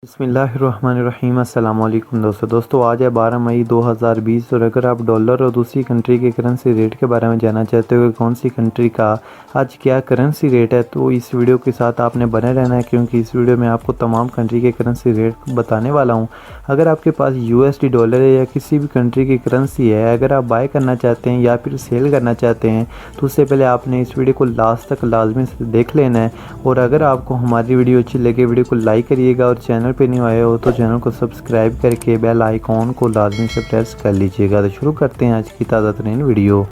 बिस्मिल्लाहिर्रहमानिर्रहीम। अस्सलाम वालेकुम दोस्तों आज है 12 मई 2020 और अगर आप डॉलर और दूसरी कंट्री के करेंसी रेट के बारे में जानना चाहते हो कि कौन सी कंट्री का आज क्या करेंसी रेट है तो इस वीडियो के साथ आपने बने रहना है, क्योंकि इस वीडियो में आपको तमाम कंट्री के करेंसी रेट बताने वाला हूं। अगर आपके पास USD डॉलर है या किसी भी कंट्री की करेंसी है, अगर आप बाय करना चाहते हैं या फिर सेल करना चाहते हैं तो उससे पहले आपने इस वीडियो को लास्ट तक लाजमी से देख लेना है। और अगर आपको हमारी वीडियो अच्छी लगे वीडियो को लाइक करिएगा और चैनल पे नहीं आए हो तो चैनल को सब्सक्राइब करके बेल आइकॉन को लाजमी से प्रेस कर लीजिएगा। तो शुरू करते हैं आज की ताज़ा तरीन वीडियो।